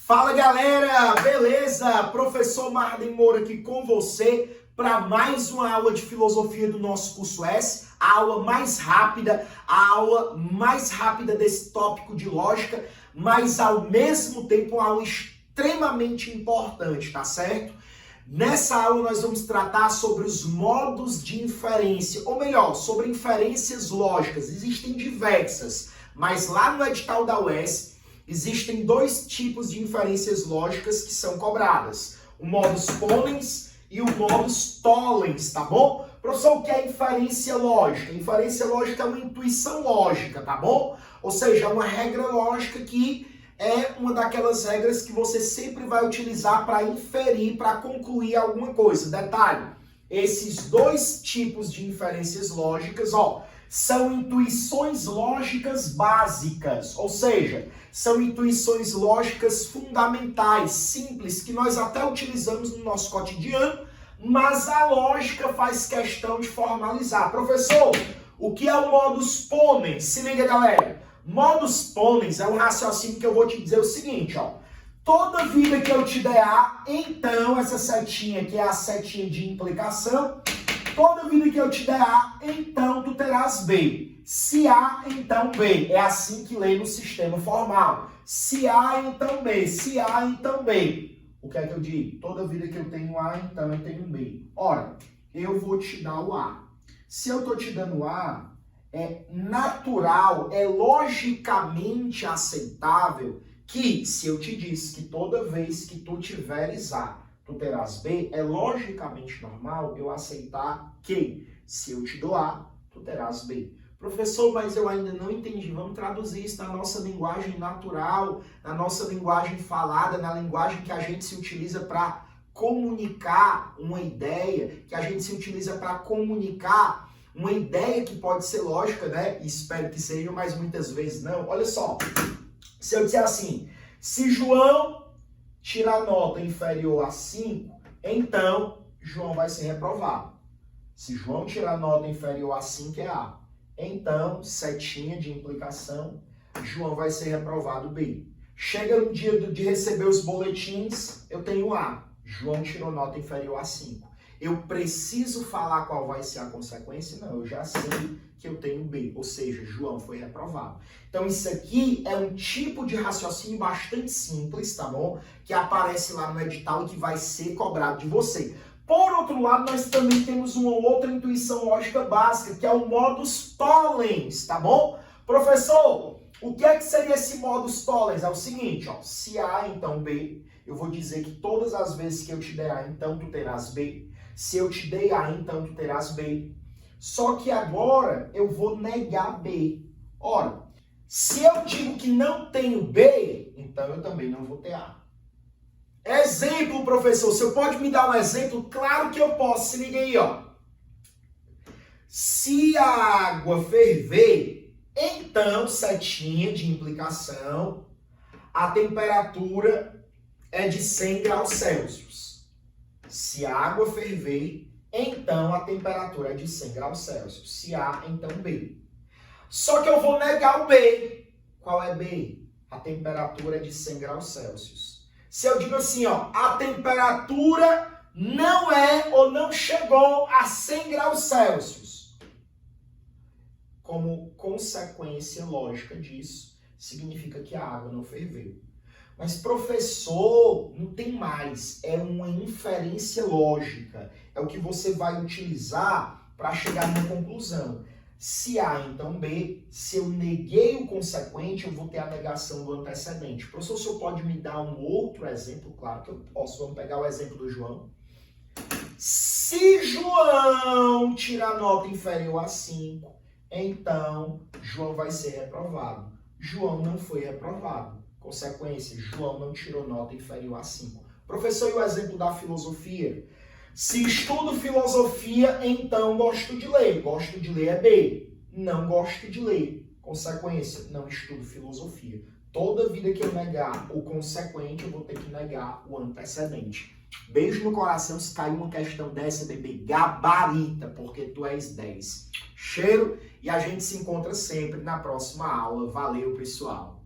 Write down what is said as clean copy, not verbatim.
Fala galera, beleza? Professor Marden Moura aqui com você para mais uma aula de filosofia do nosso curso S, a aula mais rápida desse tópico de lógica, mas ao mesmo tempo uma aula extremamente importante, tá certo? Nessa aula nós vamos tratar sobre os modos de inferência, ou melhor, sobre inferências lógicas. Existem diversas, mas lá no edital da UES existem dois tipos de inferências lógicas que são cobradas. O modus ponens e o modus tollens, tá bom? Professor, o que é inferência lógica? Inferência lógica é uma intuição lógica, tá bom? Ou seja, é uma regra lógica que é uma daquelas regras que você sempre vai utilizar para inferir, para concluir alguma coisa. Detalhe, esses dois tipos de inferências lógicas, são intuições lógicas básicas, ou seja, são intuições lógicas fundamentais, simples, que nós até utilizamos no nosso cotidiano, mas a lógica faz questão de formalizar. Professor, o que é o modus ponens? Se liga, galera. Modus ponens é um raciocínio que eu vou te dizer o seguinte, Toda vida que eu te der A, então essa setinha que é a setinha de implicação, toda vida que eu te der A, então tu terás B. Se A, então B. É assim que lê no sistema formal. Se A, então B. Se A, então B. O que é que eu digo? Toda vida que eu tenho A, então eu tenho B. Ora, eu vou te dar o A. Se eu estou te dando A, é natural, é logicamente aceitável que, se eu te disse que toda vez que tu tiveres A, tu terás B, é logicamente normal eu aceitar que, se eu te dou A, tu terás B. Professor, mas eu ainda não entendi. Vamos traduzir isso na nossa linguagem natural, na nossa linguagem falada, na linguagem que a gente se utiliza para comunicar uma ideia, que a gente se utiliza para comunicar uma ideia que pode ser lógica, né? Espero que seja, mas muitas vezes não. Olha só, se eu disser assim, se João tirar nota inferior a 5, então João vai ser reprovado. Se João tirar nota inferior a 5 é A. Então, setinha de implicação, João vai ser reprovado B. Chega no dia de receber os boletins, eu tenho A. João tirou nota inferior a 5. Eu preciso falar qual vai ser a consequência? Não, eu já sei que eu tenho B, ou seja, João foi reprovado. Então isso aqui é um tipo de raciocínio bastante simples, tá bom? Que aparece lá no edital e que vai ser cobrado de você. Por outro lado, nós também temos uma outra intuição lógica básica, que é o modus tollens, tá bom? Professor, o que é que seria esse modus tollens? É o seguinte, se A, então B, eu vou dizer que todas as vezes que eu te der A, então tu terás B. Se eu te dei A, então tu terás B. Só que agora eu vou negar B. Ora, se eu digo que não tenho B, então eu também não vou ter A. Exemplo, professor. Você pode me dar um exemplo? Claro que eu posso. Se liga aí, Se a água ferver, então, setinha de implicação, a temperatura é de 100 graus Celsius. Se a água ferver, então a temperatura é de 100 graus Celsius. Se A, então B. Só que eu vou negar o B. Qual é B? A temperatura é de 100 graus Celsius. Se eu digo assim, a temperatura não é ou não chegou a 100 graus Celsius. Como consequência lógica disso, significa que a água não ferveu. Mas, professor, não tem mais. É uma inferência lógica. É o que você vai utilizar para chegar numa conclusão. Se A, então B. Se eu neguei o consequente, eu vou ter a negação do antecedente. Professor, o senhor pode me dar um outro exemplo? Claro que eu posso. Vamos pegar o exemplo do João. Se João tirar nota inferior a 5, então João vai ser reprovado. João não foi reprovado. Consequência, João não tirou nota inferior a 5. Professor, e o exemplo da filosofia? Se estudo filosofia, então gosto de ler. Gosto de ler é B. Não gosto de ler. Consequência, não estudo filosofia. Toda vida que eu negar o consequente, eu vou ter que negar o antecedente. Beijo no coração, se cair uma questão dessa, bebê, gabarita, porque tu és 10. Cheiro, e a gente se encontra sempre na próxima aula. Valeu, pessoal!